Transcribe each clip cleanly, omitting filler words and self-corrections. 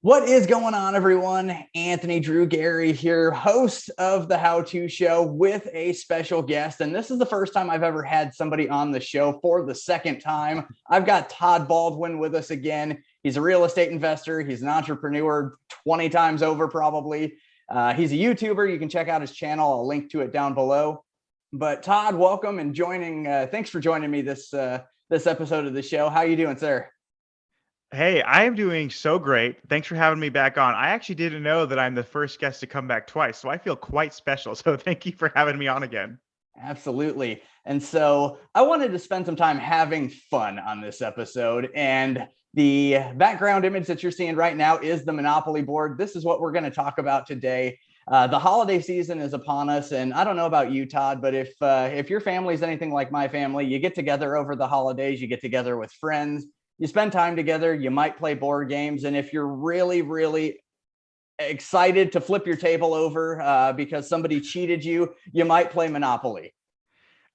What is going on, everyone? Anthony Drew Gary here, host of the How To Show with a special guest. And this is the first time I've ever had somebody on the show for the second time. I've got Todd Baldwin with us again. He's a real estate investor. He's an entrepreneur 20 times over, probably. He's a YouTuber. You can check out his channel. I'll link to it down below. But Todd, welcome and joining. Thanks for joining me this episode of the show. How you doing, sir? Hey, I am doing so great. Thanks for having me back on. I actually didn't know that I'm the first guest to come back twice, so I feel quite special. So thank you for having me on again. Absolutely. And so I wanted to spend some time having fun on this episode. And the background image that you're seeing right now is the Monopoly board. This is what we're going to talk about today. The holiday season is upon us, and I don't know about you, Todd, but if your family is anything like my family, you get together over the holidays, you get together with friends, you spend time together, you might play board games, and if you're really, really excited to flip your table over because somebody cheated you, you might play Monopoly.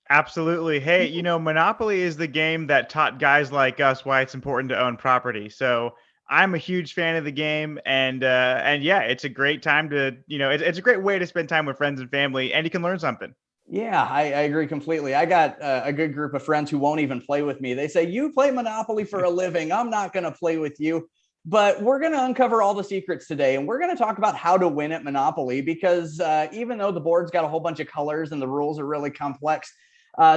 Absolutely. Hey, Monopoly is the game that taught guys like us why it's important to own property. So I'm a huge fan of the game, and yeah, it's a great time to, it's a great way to spend time with friends and family, and you can learn something. Yeah, I agree completely. I got a good group of friends who won't even play with me. They say, "You play Monopoly for a living. I'm not going to play with you." But we're going to uncover all the secrets today. And we're going to talk about how to win at Monopoly because even though the board's got a whole bunch of colors and the rules are really complex,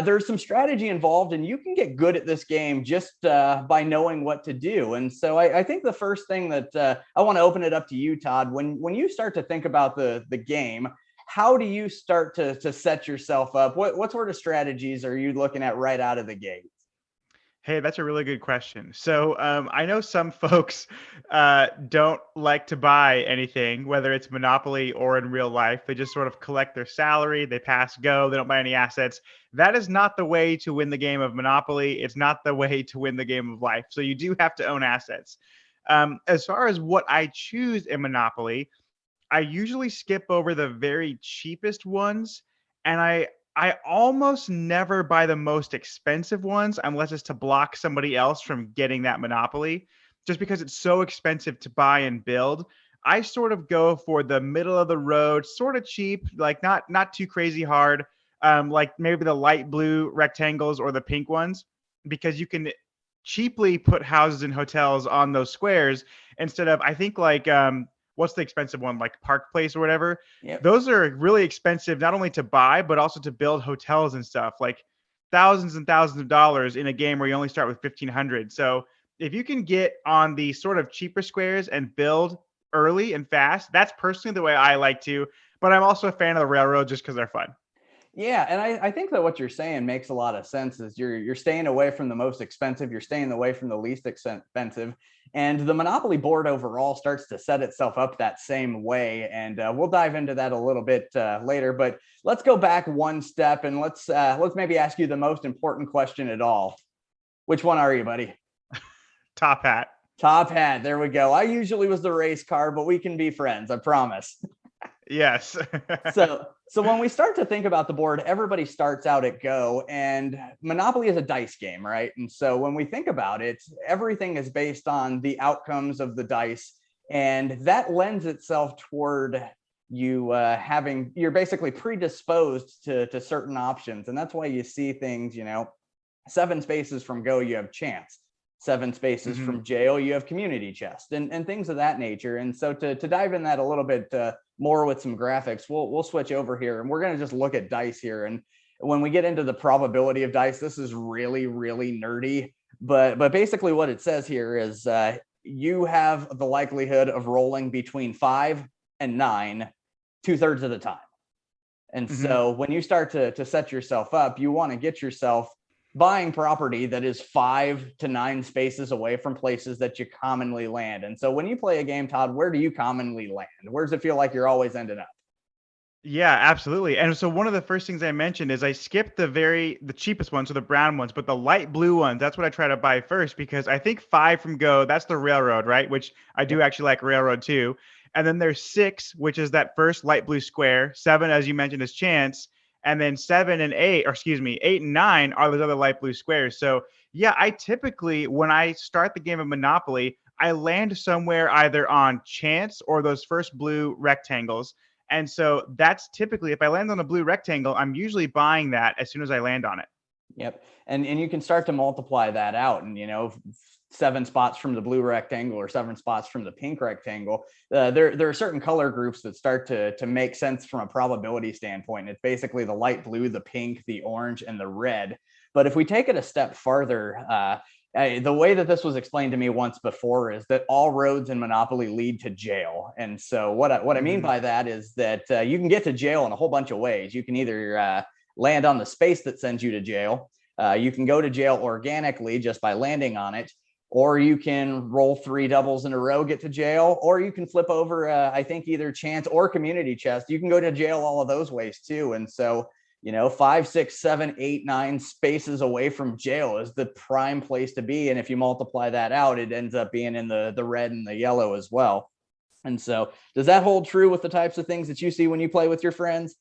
there's some strategy involved. And you can get good at this game just by knowing what to do. And so I think the first thing that I want to open it up to you, Todd, when you start to think about the game, how do you start to set yourself up? What sort of strategies are you looking at right out of the gate? Hey, that's a really good question. So I know some folks don't like to buy anything, whether it's Monopoly or in real life. They just sort of collect their salary, they pass go, they don't buy any assets. That is not the way to win the game of Monopoly. It's not the way to win the game of life. So you do have to own assets. As far as what I choose in Monopoly, I usually skip over the very cheapest ones, and I almost never buy the most expensive ones unless it's to block somebody else from getting that monopoly, just because it's so expensive to buy and build. I sort of go for the middle of the road, sort of cheap, like not too crazy hard, like maybe the light blue rectangles or the pink ones, because you can cheaply put houses and hotels on those squares instead of, I think, like what's the expensive one, like Park Place or whatever. Yep. Those are really expensive, not only to buy but also to build hotels and stuff, like thousands and thousands of dollars in a game where you only start with 1,500. So if you can get on the sort of cheaper squares and build early and fast, that's personally the way I like to. But I'm also a fan of the railroad just because they're fun. Yeah, and I think that what you're saying makes a lot of sense. Is you're staying away from the most expensive, you're staying away from the least expensive, and the Monopoly board overall starts to set itself up that same way. And we'll dive into that a little bit later. But let's go back one step and let's maybe ask you the most important question at all. Which one are you, buddy? Top hat. Top hat. There we go. I usually was the race car, but we can be friends. I promise. Yes. So when we start to think about the board, everybody starts out at go, and Monopoly is a dice game, right? And so when we think about it, everything is based on the outcomes of the dice, and that lends itself toward you you're basically predisposed to certain options, and that's why you see things, 7 spaces from go, you have chance. 7 spaces Mm-hmm. from jail, you have community chest, and things of that nature. And so to dive in that a little bit more with some graphics, we'll switch over here and we're going to just look at dice here. And when we get into the probability of dice, this is really, really nerdy. But basically what it says here is you have the likelihood of rolling between 5 and 9 2/3 of the time. And Mm-hmm. so when you start to set yourself up, you want to get yourself buying property that is 5 to 9 spaces away from places that you commonly land. And so when you play a game, Todd, where do you commonly land? Where does it feel like you're always ending up? Yeah, absolutely. And so one of the first things I mentioned is I skipped the cheapest ones, so the brown ones, but the light blue ones, that's what I try to buy first because I think 5 from go, that's the railroad, right? Which I do Yep. actually like railroad too. And then there's 6, which is that first light blue square. 7, as you mentioned, is chance. And then 7 and 8, or excuse me, 8 and 9 are those other light blue squares. So yeah, I typically, when I start the game of Monopoly, I land somewhere either on chance or those first blue rectangles. And so that's typically, if I land on a blue rectangle, I'm usually buying that as soon as I land on it. Yep. And you can start to multiply that out, and 7 spots from the blue rectangle or 7 spots from the pink rectangle. There are certain color groups that start to make sense from a probability standpoint. It's basically the light blue, the pink, the orange, and the red. But if we take it a step farther, the way that this was explained to me once before is that all roads in Monopoly lead to jail. And so what I mean by that is that you can get to jail in a whole bunch of ways. You can either land on the space that sends you to jail. You can go to jail organically just by landing on it, or you can roll 3 doubles in a row, get to jail, or you can flip over, I think, either chance or community chest. You can go to jail all of those ways too. And so, 5, 6, 7, 8, 9 spaces away from jail is the prime place to be. And if you multiply that out, it ends up being in the red and the yellow as well. And so does that hold true with the types of things that you see when you play with your friends?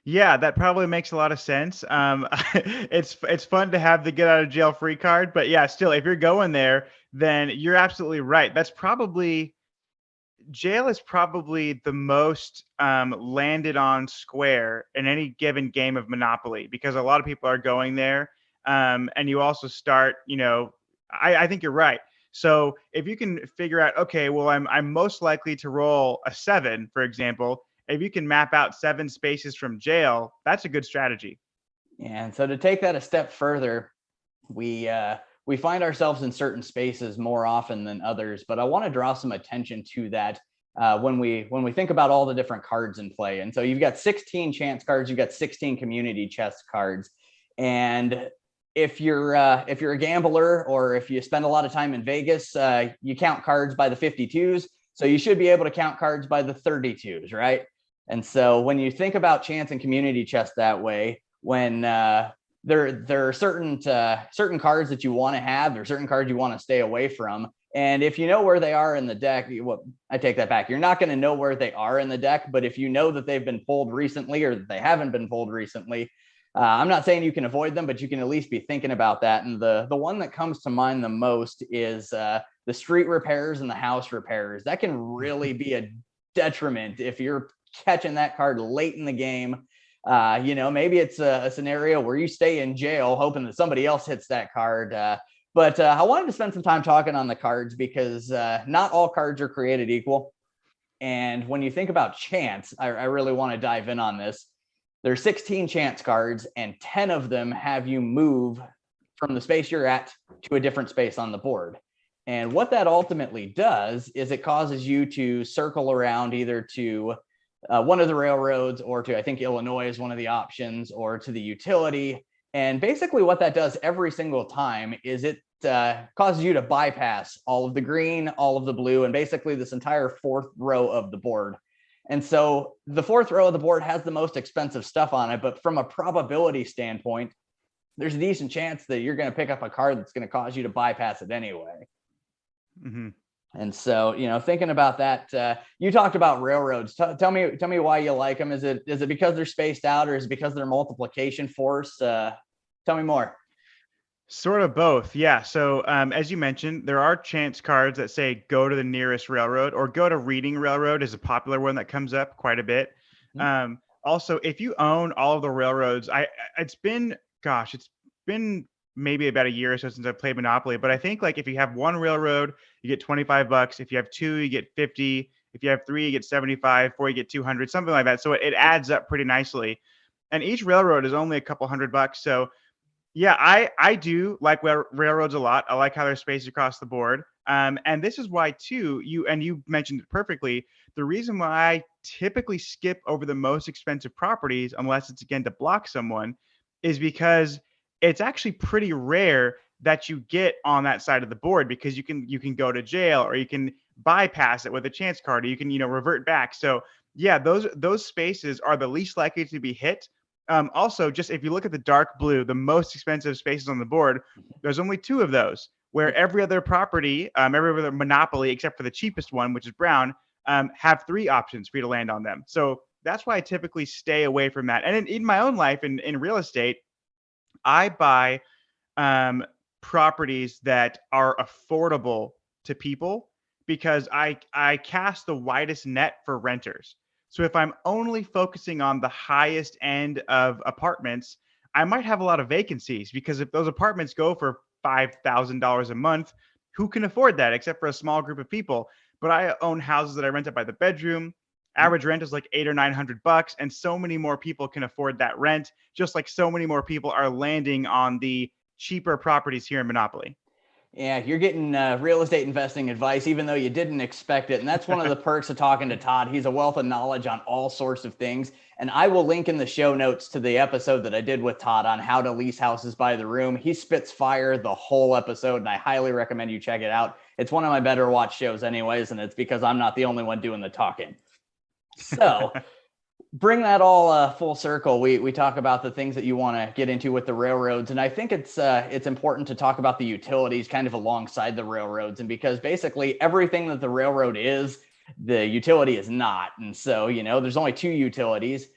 Yeah, that probably makes a lot of sense. It's fun to have the get out of jail free card, but yeah, still, if you're going there, then you're absolutely right. That's probably jail is probably the most landed on square in any given game of Monopoly because a lot of people are going there. And you also start, I think you're right. So if you can figure out, okay, well, I'm most likely to roll a 7, for example. If you can map out 7 spaces from jail, that's a good strategy. And so to take that a step further, we find ourselves in certain spaces more often than others. But I want to draw some attention to that when we think about all the different cards in play. And so you've got 16 chance cards, you've got 16 community chest cards, and if you're a gambler or if you spend a lot of time in Vegas, you count cards by the 52s. So you should be able to count cards by the 32s, right? And so when you think about chance and community chest that way, when there are certain cards that you want to have, there are certain cards you want to stay away from. And if you know where they are in the deck, I take that back. You're not going to know where they are in the deck, but if you know that they've been pulled recently or that they haven't been pulled recently, I'm not saying you can avoid them, but you can at least be thinking about that. And the one that comes to mind the most is the street repairs and the house repairs. That can really be a detriment if you're catching that card late in the game. Maybe it's a scenario where you stay in jail hoping that somebody else hits that card. But I wanted to spend some time talking on the cards because not all cards are created equal. And when you think about chance, I really want to dive in on this. There's 16 chance cards, and 10 of them have you move from the space you're at to a different space on the board. And what that ultimately does is it causes you to circle around either to one of the railroads or to, I think, Illinois is one of the options, or to the utility. And basically what that does every single time is it causes you to bypass all of the green, all of the blue, and basically this entire 4th row of the board. And so the 4th row of the board has the most expensive stuff on it, but from a probability standpoint, there's a decent chance that you're going to pick up a card that's going to cause you to bypass it anyway. Mm-hmm. And so, thinking about that, you talked about railroads. Tell me why you like them. Is it because they're spaced out, or is it because they're multiplication force? Tell me more. Sort of both, yeah. So as you mentioned, there are chance cards that say go to the nearest railroad, or go to Reading Railroad is a popular one that comes up quite a bit. Also, if you own all of the railroads, it's been maybe about a year or so since I've played Monopoly, but I think like if you have one railroad, you get $25. If you have 2, you get 50. If you have 3, you get 75. 4, you get 200, something like that. So it adds up pretty nicely. And each railroad is only a couple $100. So yeah, I do like railroads a lot. I like how they're spaced across the board. And this is why too, you mentioned it perfectly. The reason why I typically skip over the most expensive properties, unless it's again to block someone, is because it's actually pretty rare that you get on that side of the board, because you can go to jail, or you can bypass it with a chance card, or you can revert back. So yeah, those spaces are the least likely to be hit. Also, just if you look at the dark blue, the most expensive spaces on the board, there's only 2 of those, where every other property, every other monopoly, except for the cheapest one, which is brown, have 3 options for you to land on them. So that's why I typically stay away from that. And in my own life, in real estate, I buy properties that are affordable to people because I cast the widest net for renters. So if I'm only focusing on the highest end of apartments, I might have a lot of vacancies because if those apartments go for $5,000 a month, who can afford that except for a small group of people? But I own houses that I rent out by the bedroom. Average rent is like $800 or $900, and so many more people can afford that rent, just like so many more people are landing on the cheaper properties here in Monopoly. Yeah, you're getting real estate investing advice, even though you didn't expect it. And that's one of the perks of talking to Todd. He's a wealth of knowledge on all sorts of things. And I will link in the show notes to the episode that I did with Todd on how to lease houses by the room. He spits fire the whole episode, and I highly recommend you check it out. It's one of my better watched shows, anyways, and it's because I'm not the only one doing the talking. So, bring that all full circle. We talk about the things that you want to get into with the railroads, and I think it's important to talk about the utilities kind of alongside the railroads, and because basically everything that the railroad is, the utility is not, and so there's only two utilities,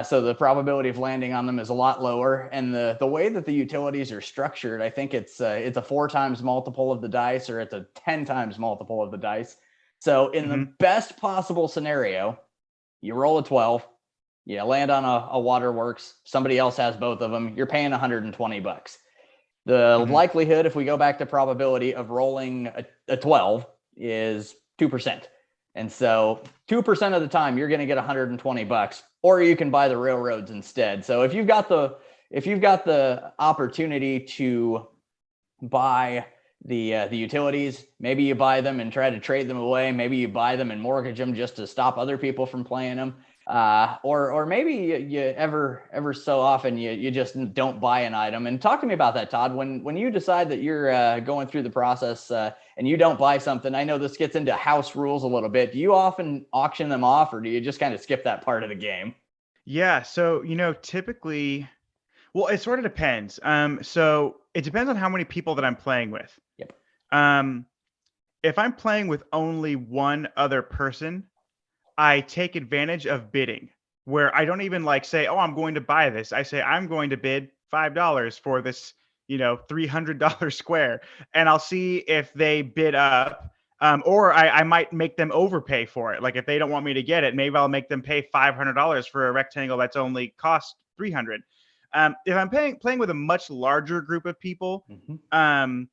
so the probability of landing on them is a lot lower, and the way that the utilities are structured, I think it's a 4 times multiple of the dice, or it's a 10 times multiple of the dice. So in the best possible scenario, you roll a 12. You land on a waterworks. Somebody else has both of them. You're paying $120. The likelihood, if we go back to probability of rolling a 12, is 2%. And so 2% of the time you're going to get $120, or you can buy the railroads instead. So if you've got the opportunity to buy the utilities, maybe you buy them and try to trade them away. Maybe you buy them and mortgage them just to stop other people from playing them. Or maybe you ever so often you just don't buy an item. And talk to me about that, Todd. When you decide that you're going through the process and you don't buy something, I know this gets into house rules a little bit. Do you often auction them off, or do you just kind of skip that part of the game? Yeah, so typically, well, it sort of depends. So it depends on how many people that I'm playing with. Yep. Um, if I'm playing with only one other person, I take advantage of bidding, where I don't even like say, "Oh, I'm going to buy this." I say, "I'm going to bid $5 for this, $300 square," and I'll see if they bid up. Or I might make them overpay for it. Like if they don't want me to get it, maybe I'll make them pay $500 for a rectangle that's only cost 300. If I'm playing with a much larger group of people, and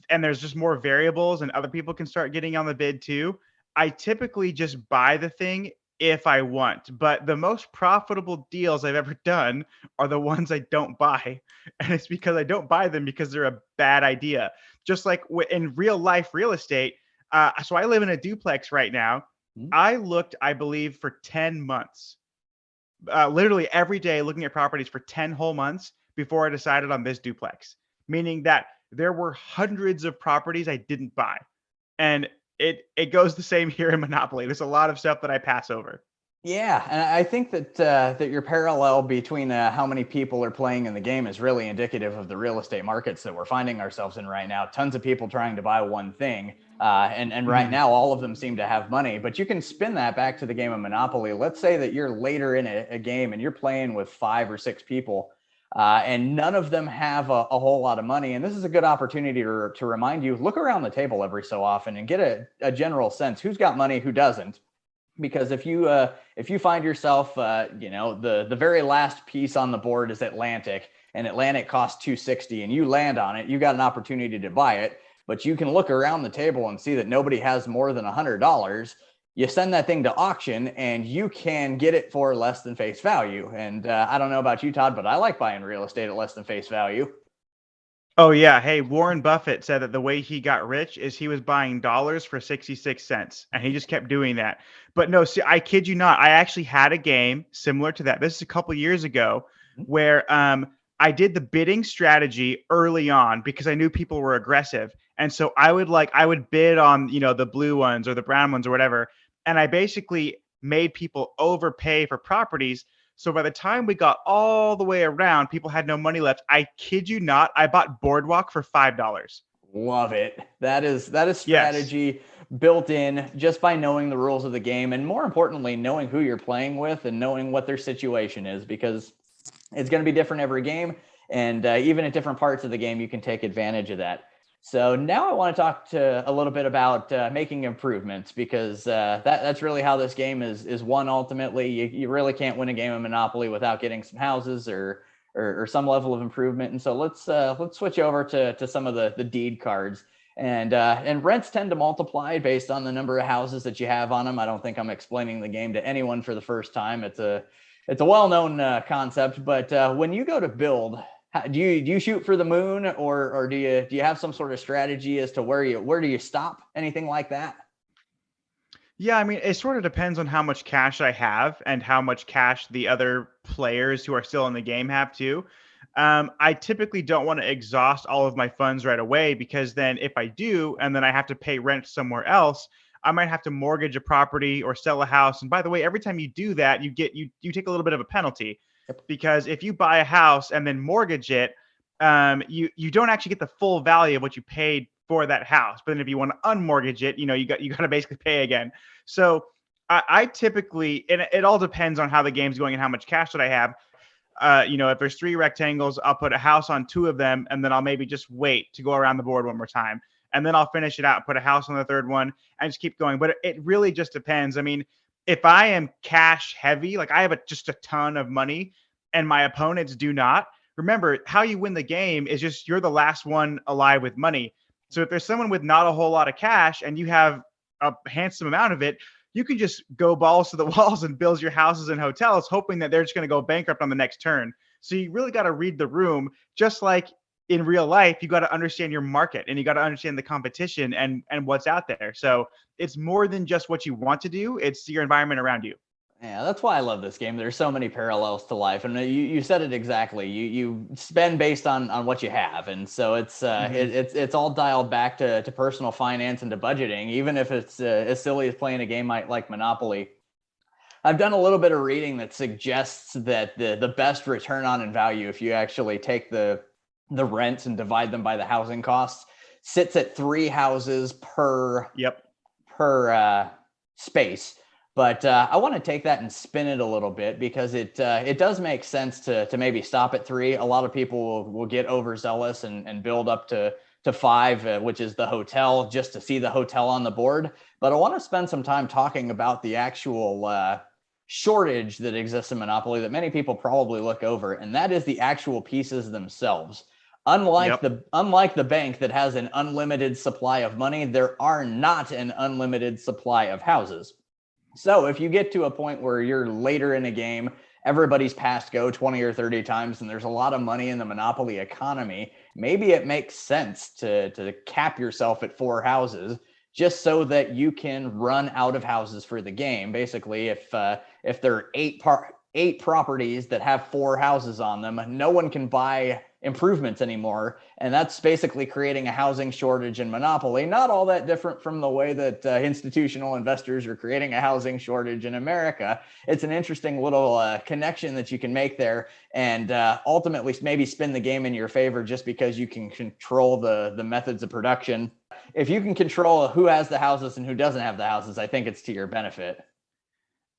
there's just more variables and other people can start getting on the bid too, I typically just buy the thing if I want. But the most profitable deals I've ever done are the ones I don't buy. And it's because I don't buy them because they're a bad idea. Just like in real life real estate. So I live in a duplex right now. I looked, I believe, for 10 months, literally every day looking at properties for 10 whole months before I decided on this duplex, meaning that there were hundreds of properties I didn't buy. And it goes the same here in Monopoly. There's a lot of stuff that I pass over. Yeah, and I think that your parallel between how many people are playing in the game is really indicative of the real estate markets that we're finding ourselves in right now. Tons of people trying to buy one thing, and right now all of them seem to have money. But you can spin that back to the game of Monopoly. Let's say that you're later in a game and you're playing with 5 or 6 people, and none of them have a whole lot of money. And this is a good opportunity to remind you, look around the table every so often and get a general sense who's got money, who doesn't. Because if you find yourself, the very last piece on the board is Atlantic, and Atlantic costs 260, and you land on it, you got an opportunity to buy it, but you can look around the table and see that nobody has more than $100. You send that thing to auction, and you can get it for less than face value. And I don't know about you, Todd, but I like buying real estate at less than face value. Oh yeah. Hey, Warren Buffett said that the way he got rich is he was buying dollars for 66 cents, and he just kept doing that. But no, see, I kid you not. I actually had a game similar to that. This is a couple years ago where I did the bidding strategy early on because I knew people were aggressive. And so I would bid on, the blue ones or the brown ones or whatever. And I basically made people overpay for properties. So by the time we got all the way around, people had no money left. I kid you not. I bought Boardwalk for $5. Love it. That is Yes. strategy built in just by knowing the rules of the game, and more importantly, knowing who you're playing with and knowing what their situation is, because it's going to be different every game, and even at different parts of the game, you can take advantage of that. So now I want to talk to a little bit about making improvements, because that's really how this game is won. Ultimately, you really can't win a game of Monopoly without getting some houses or some level of improvement. And so let's switch over to some of the deed cards. And rents tend to multiply based on the number of houses that you have on them. I don't think I'm explaining the game to anyone for the first time. It's a well-known concept, but when you go to build, do you shoot for the moon, or do you have some sort of strategy as to where do you stop, anything like that? Yeah, I mean, it sort of depends on how much cash I have and how much cash the other players who are still in the game have too. I typically don't want to exhaust all of my funds right away, because then if I do, and then I have to pay rent somewhere else, I might have to mortgage a property or sell a house. And by the way, every time you do that, you take a little bit of a penalty, Yep. because if you buy a house and then mortgage it, you don't actually get the full value of what you paid for that house. But then if you want to unmortgage it, you got to basically pay again. So I typically, and it all depends on how the game's going and how much cash that I have. If there's three rectangles, I'll put a house on two of them, and then I'll maybe just wait to go around the board one more time. And then I'll finish it out, put a house on the third one, and just keep going. But it really just depends. I mean, if I am cash heavy, like I have just a ton of money and my opponents do not, remember how you win the game is just you're the last one alive with money. So if there's someone with not a whole lot of cash and you have a handsome amount of it, you can just go balls to the walls and build your houses and hotels, hoping that they're just going to go bankrupt on the next turn. So you really got to read the room, just like in real life. You got to understand your market, and you got to understand the competition and what's out there. So it's more than just what you want to do; it's your environment around you. Yeah, that's why I love this game. There's so many parallels to life, and you said it exactly. You spend based on what you have, and so Hmm. it's all dialed back to personal finance and to budgeting. Even if it's as silly as playing a game like Monopoly, I've done a little bit of reading that suggests that the best return on in value, if you actually take the rents and divide them by the housing costs, sits at three houses Yep. per space. But I want to take that and spin it a little bit, because it does make sense to maybe stop at three. A lot of people will get overzealous and build up to five, which is the hotel, just to see the hotel on the board. But I want to spend some time talking about the actual shortage that exists in Monopoly that many people probably look over, and that is the actual pieces themselves. Unlike Yep. the bank that has an unlimited supply of money, there are not an unlimited supply of houses. So if you get to a point where you're later in a game, everybody's past go 20 or 30 times, and there's a lot of money in the Monopoly economy, maybe it makes sense to cap yourself at four houses, just so that you can run out of houses for the game. Basically, if there are eight properties that have four houses on them, no one can buy improvements anymore, and that's basically creating a housing shortage in Monopoly. Not all that different from the way that institutional investors are creating a housing shortage in America. It's an interesting little connection that you can make there, and ultimately maybe spin the game in your favor, just because you can control the methods of production. If you can control who has the houses and who doesn't have the houses, I think it's to your benefit.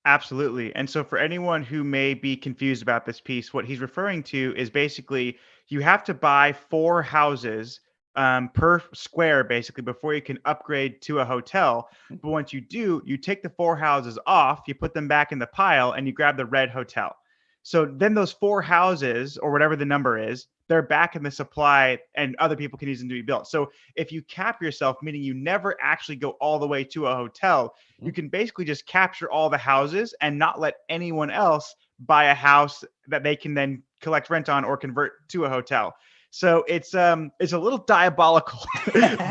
Absolutely. And so, for anyone who may be confused about this piece, what he's referring to is basically you have to buy four houses per square, basically, before you can upgrade to a hotel. But once you do, you take the four houses off, you put them back in the pile, and you grab the red hotel. So then those four houses, or whatever the number is, they're back in the supply, and other people can use them to be built. So if you cap yourself, meaning you never actually go all the way to a hotel, you can basically just capture all the houses and not let anyone else buy a house that they can then collect rent on or convert to a hotel. So it's a little diabolical,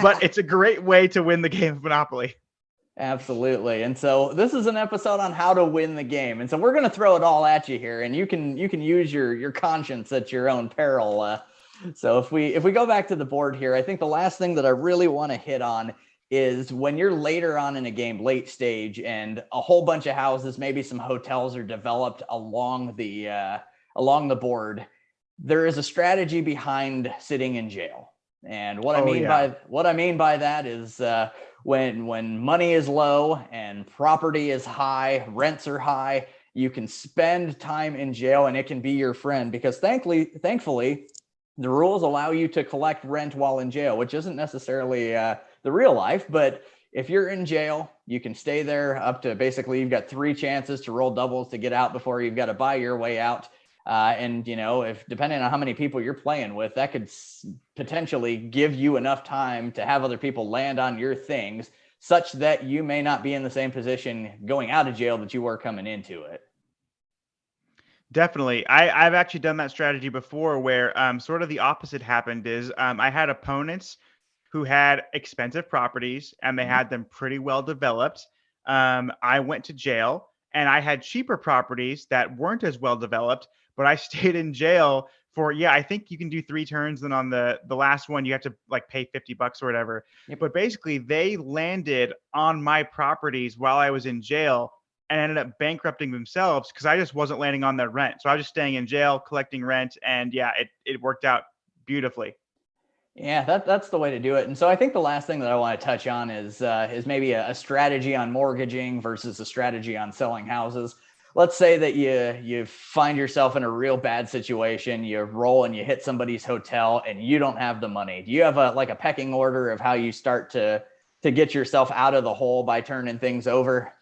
but it's a great way to win the game of Monopoly. Absolutely. And so this is an episode on how to win the game. And so we're going to throw it all at you here, and you can use your conscience at your own peril. So if we go back to the board here, I think the last thing that I really want to hit on is when you're later on in a game, late stage, and a whole bunch of houses, maybe some hotels are developed along the board. There is a strategy behind sitting in jail. And what I Oh mean yeah. by that is when money is low and property is high, rents are high, you can spend time in jail, and it can be your friend, because thankfully The rules allow you to collect rent while in jail, which isn't necessarily the real life, but if you're in jail, you can stay there up to basically you've got 3 chances to roll doubles to get out before you've got to buy your way out. And if depending on how many people you're playing with, that could potentially give you enough time to have other people land on your things such that you may not be in the same position going out of jail that you were coming into it. Definitely. I've actually done that strategy before where sort of the opposite happened is I had opponents who had expensive properties and they had them pretty well developed. I went to jail and I had cheaper properties that weren't as well developed, but I stayed in jail for, yeah, I think you can do 3 turns. Then on the last one, you have to like pay $50 or whatever. Yep. But basically they landed on my properties while I was in jail and ended up bankrupting themselves because I just wasn't landing on their rent. So I was just staying in jail, collecting rent. And yeah, it worked out beautifully. Yeah, that's the way to do it. And so I think the last thing that I want to touch on is maybe a strategy on mortgaging versus a strategy on selling houses. Let's say that you find yourself in a real bad situation, you roll and you hit somebody's hotel and you don't have the money. Do you have a pecking order of how you start to get yourself out of the hole by turning things over?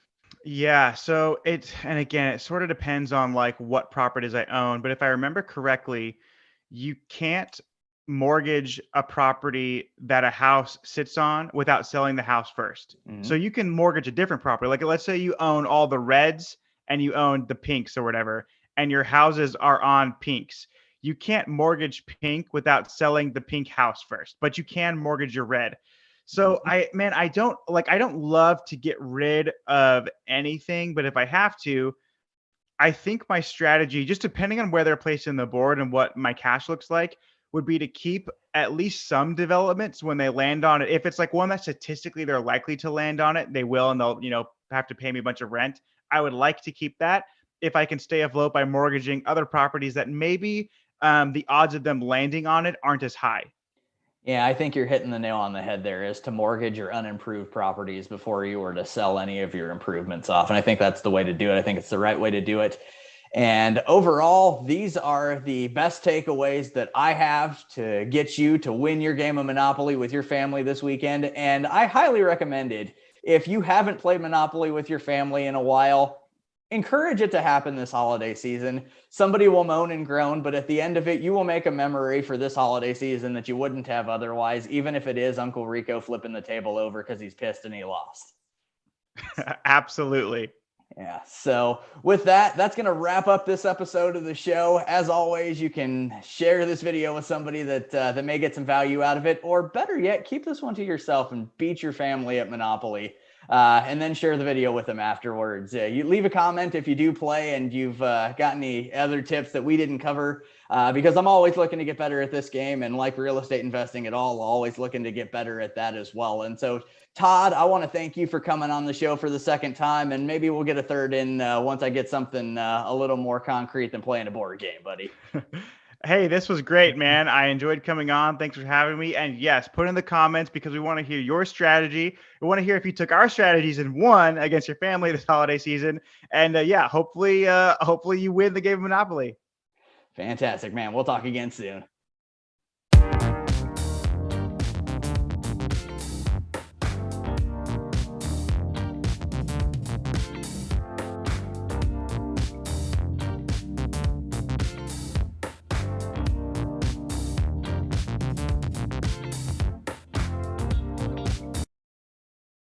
Yeah, so and again, it sort of depends on like what properties I own, but if I remember correctly, you can't mortgage a property that a house sits on without selling the house first. So Mhm. you can mortgage a different property. Like let's say you own all the reds and you own the pinks or whatever, and your houses are on pinks. You can't mortgage pink without selling the pink house first, but you can mortgage your red. So Mhm. I don't love to get rid of anything, but if I have to, I think my strategy, just depending on where they're placed in the board and what my cash looks like, would be to keep at least some developments when they land on it. If it's like one that statistically they're likely to land on it, they will, and they'll, have to pay me a bunch of rent. I would like to keep that if I can stay afloat by mortgaging other properties that maybe the odds of them landing on it aren't as high. Yeah, I think you're hitting the nail on the head there is to mortgage your unimproved properties before you were to sell any of your improvements off. And I think that's the way to do it. I think it's the right way to do it. And overall, these are the best takeaways that I have to get you to win your game of Monopoly with your family this weekend. And I highly recommend it. If you haven't played Monopoly with your family in a while, encourage it to happen this holiday season. Somebody will moan and groan, but at the end of it, you will make a memory for this holiday season that you wouldn't have otherwise, even if it is Uncle Rico flipping the table over because he's pissed and he lost. Absolutely. Yeah. So with that, that's going to wrap up this episode of the show. As always, you can share this video with somebody that may get some value out of it, or better yet, keep this one to yourself and beat your family at Monopoly. And then share the video with them afterwards. You leave a comment if you do play and you've got any other tips that we didn't cover, because I'm always looking to get better at this game, and like real estate investing at all, always looking to get better at that as well. And so Todd, I want to thank you for coming on the show for the second time, and maybe we'll get a third in once I get something a little more concrete than playing a board game, buddy. Hey, this was great, man. I enjoyed coming on. Thanks for having me. And yes, put in the comments because we want to hear your strategy. We want to hear if you took our strategies and won against your family this holiday season. And yeah, hopefully you win the game of Monopoly. Fantastic, man. We'll talk again soon.